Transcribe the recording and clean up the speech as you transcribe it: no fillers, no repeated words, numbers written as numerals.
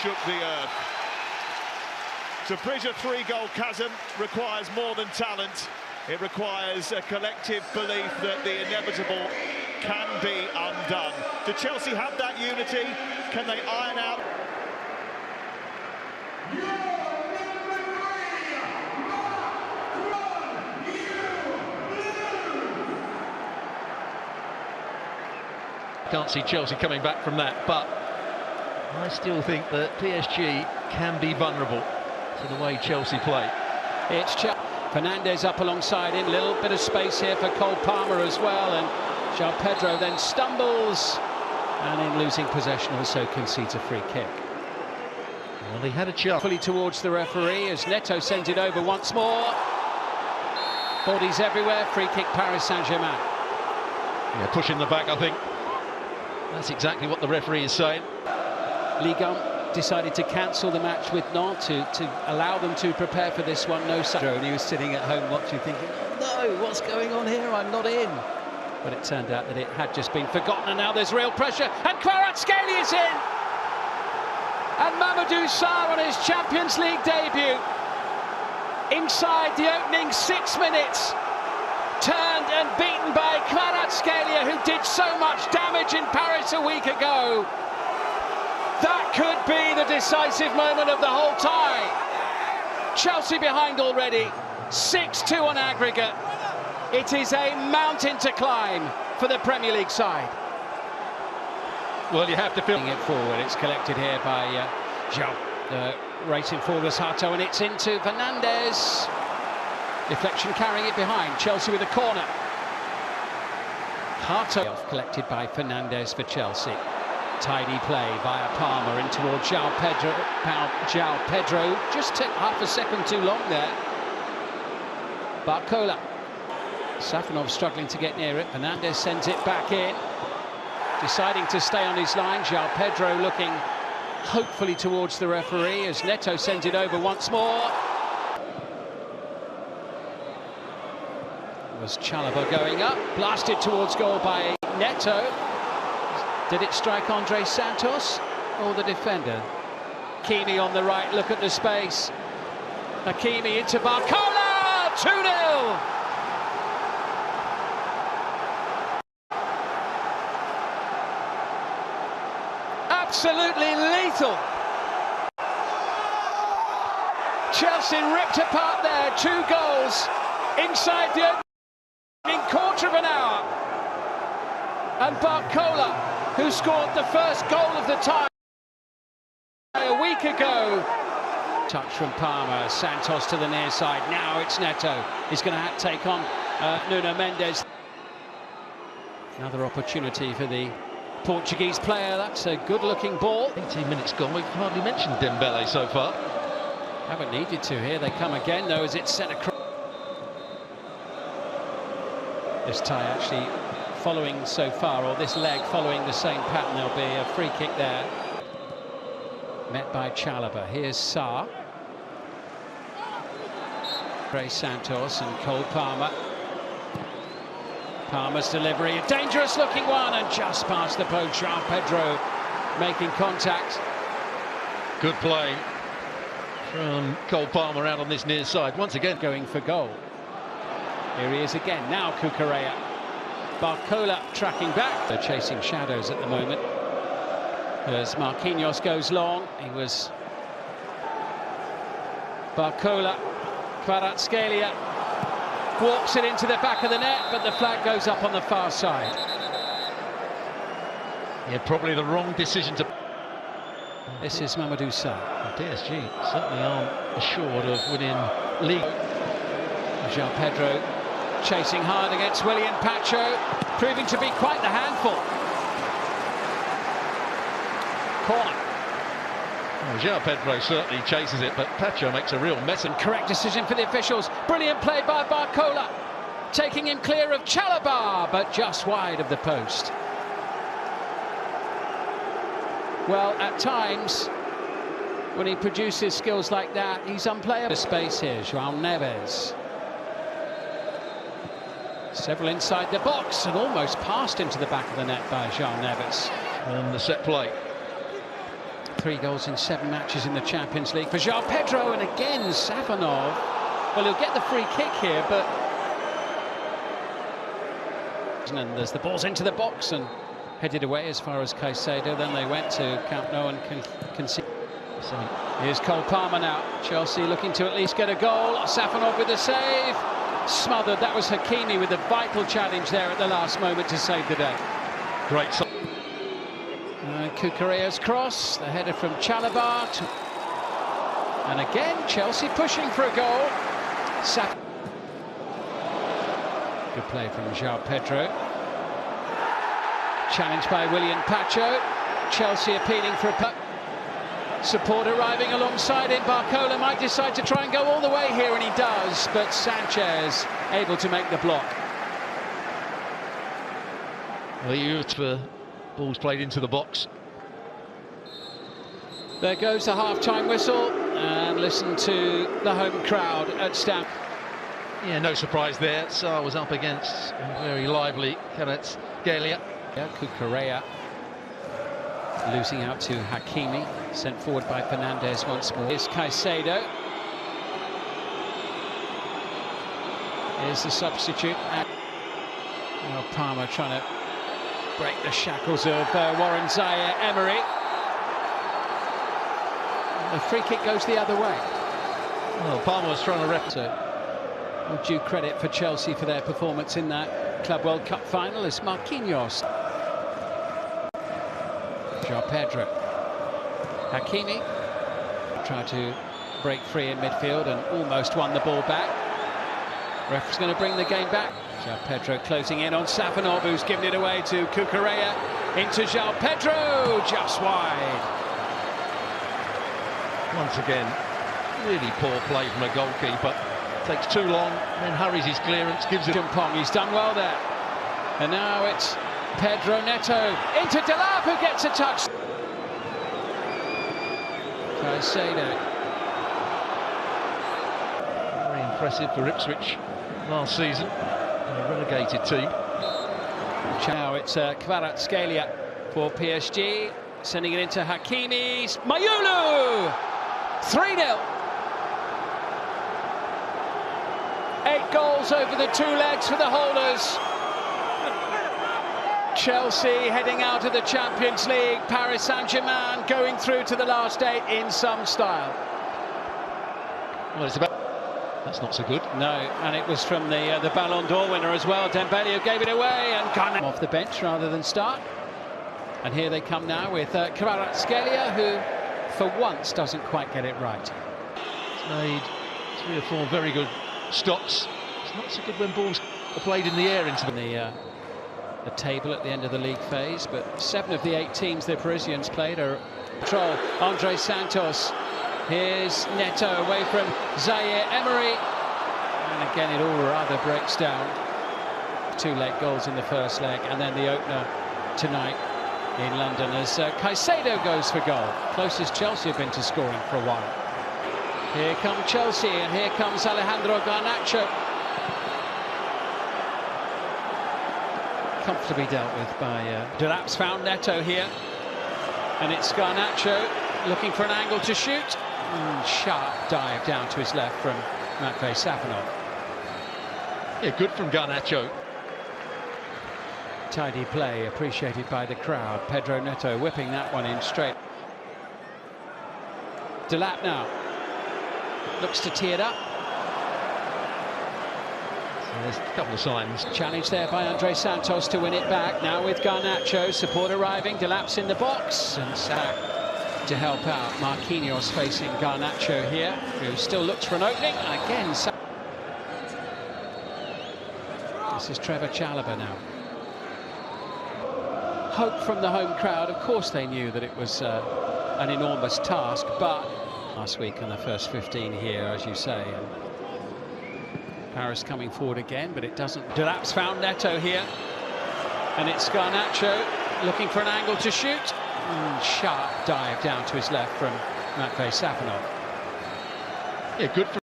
shook the earth. To bridge a three-goal chasm requires more than talent. It requires a collective belief that the inevitable can be undone. Do Chelsea have that unity? Can they iron out? Can't see Chelsea coming back from that, but I still think that PSG can be vulnerable to the way Chelsea play. It's Fernandes up alongside him, little bit of space here for Cole Palmer as well, and João Pedro then stumbles and in losing possession also concedes a free kick. Well, he had a chance. Fully towards the referee as Neto sends it over once more. Bodies everywhere, free kick Paris Saint-Germain. Yeah, pushing the back, I think. That's exactly what the referee is saying. Ligue 1 decided to cancel the match with Nantes to allow them to prepare for this one. No, and he was sitting at home watching, thinking, "No, what's going on here? I'm not in." But it turned out that it had just been forgotten, and now there's real pressure. And Kvaratskhelia is in, and Mamadou Sarr on his Champions League debut, inside the opening 6 minutes, turned and beaten by Kvaratskhelia, who did so much damage in Paris a week ago. That could be the decisive moment of the whole tie. Chelsea behind already, 6-2 on aggregate. It is a mountain to climb for the Premier League side. Well, you have to feel it forward. It's collected here by João. Racing forward was Hato, and it's into Fernandes. Deflection carrying it behind. Chelsea with a corner. Hato collected by Fernandes for Chelsea. Tidy play via Palmer in towards João Pedro. João Pedro just took half a second too long there. Barcola. Safonov struggling to get near it. Fernandes sends it back in. Deciding to stay on his line. João Pedro looking hopefully towards the referee as Neto sends it over once more. Was Chalobah going up, blasted towards goal by Neto. Did it strike Andre Santos or the defender? Hakimi on the right, look at the space. Hakimi into Barcola, 2-0! Absolutely lethal. Chelsea ripped apart there, 2 goals inside the opening quarter of an hour. And Barcola, who scored the first goal of the tie a week ago. Touch from Palmer, Santos to the near side. Now it's Neto. He's going to take on Nuno Mendes. Another opportunity for the Portuguese player. That's a good-looking ball. 18 minutes gone. We've hardly mentioned Dembele so far. Haven't needed to here. They come again, though, as it's sent across. This tie actually following so far, or this leg following the same pattern. There'll be a free kick there. Met by Chalobah. Here's Sarr. Ray Santos and Cole Palmer. Palmer's delivery, a dangerous looking one, and just past the post. João Pedro making contact. Good play from Cole Palmer out on this near side. Once again going for goal. Here he is again. Now Cucurella. Barcola tracking back. They're chasing shadows at the moment. As Marquinhos goes long, he was Barcola. Kvaratskhelia walks it into the back of the net, but the flag goes up on the far side. Yeah, probably the wrong decision to... This is Mamadou Sarr. PSG certainly aren't assured of winning league. João Pedro chasing hard against William Pacho, proving to be quite the handful. Corner. Well, João Pedro certainly chases it, but Pacho makes a real mess. And correct decision for the officials. Brilliant play by Barcola, taking him clear of Chalobah, but just wide of the post. Well, at times, when he produces skills like that, he's unplayable. Space here, João Neves. Several inside the box and almost passed into the back of the net by João Neves. And the set play. 3 goals in 7 matches in the Champions League for João Pedro, and again Safanov. Well, he'll get the free kick here, but and as the ball's into the box and headed away as far as Caicedo. Then they went to Camp Nou and conceded. Here's Cole Palmer now. Chelsea looking to at least get a goal. Safanov with a save. Smothered. That was Hakimi with a vital challenge there at the last moment to save the day. Great. Cucurella's cross, the header from Chalobah. And again, Chelsea pushing for a goal. Good play from João Pedro. Challenged by William Pacho. Chelsea appealing for a support arriving alongside him. Barcola might decide to try and go all the way here, and he does, but Sanchez able to make the block. The youth for balls played into the box. There goes the half-time whistle, and listen to the home crowd at Stamford. Yeah, no surprise there. Sarr was up against a very lively Kvaratskhelia. Cucurella losing out to Hakimi, sent forward by Fernandes once more. Here's Caicedo. Here's the substitute. Now Palmer trying to break the shackles of Warren Zaire-Emery. The free kick goes the other way. Well, Palmer was trying to Due credit for Chelsea for their performance in that Club World Cup final is Marquinhos. João Pedro. Hakimi tried to break free in midfield and almost won the ball back. Referee's going to bring the game back. João Pedro closing in on Safanov, who's given it away to Cucurella. Into João Pedro, just wide. Once again, really poor play from a goalkeeper. Takes too long, then hurries his clearance, gives it. Pong, he's done well there. And now it's Pedro Neto into Delap, who gets a touch. Caicedo. Very impressive for Ipswich last season, a relegated team. Now it's Kvaratskhelia for PSG, sending it into Hakimi. Mayulu! 3-0. 8 goals over the 2 legs for the holders. Chelsea heading out of the Champions League. Paris Saint-Germain going through to the last 8 in some style. Well, it's about... That's not so good. No, and it was from the Ballon d'Or winner as well. Dembele, who gave it away, and Ghana off the bench rather than start. And here they come now with Kvaratskhelia, who for once doesn't quite get it right. He's made 3 or 4 very good stops. It's not so good when balls are played in the air into the table at the end of the league phase, but 7 of the 8 teams the Parisians played are control. Andre Santos. Here's Neto away from Zaire-Emery, and again it all rather breaks down. 2 late goals in the first leg, and then the opener tonight in London as Caicedo goes for goal. Closest Chelsea have been to scoring for a while. Here come Chelsea, and here comes Alejandro Garnacho. Comfortably dealt with by Delap's found Neto here, and it's Garnacho looking for an angle to shoot. Sharp dive down to his left from Matvei Safanov. Yeah, good from Garnacho. Tidy play appreciated by the crowd. Pedro Neto whipping that one in straight. Delap now looks to tee it up. So there's a couple of signs. Challenge there by Andre Santos to win it back. Now with Garnacho, support arriving. Delap's in the box, and to help out. Marquinhos facing Garnacho here, who still looks for an opening. And again, this is Trevor Chalobah now. Hope from the home crowd. Of course they knew that it was an enormous task, but last week in the first 15 here, as you say. And Paris coming forward again, but it doesn't. Delap's found Neto here, and it's Garnacho looking for an angle to shoot. Sharp dive down to his left from Matvei Safanov. Yeah, good from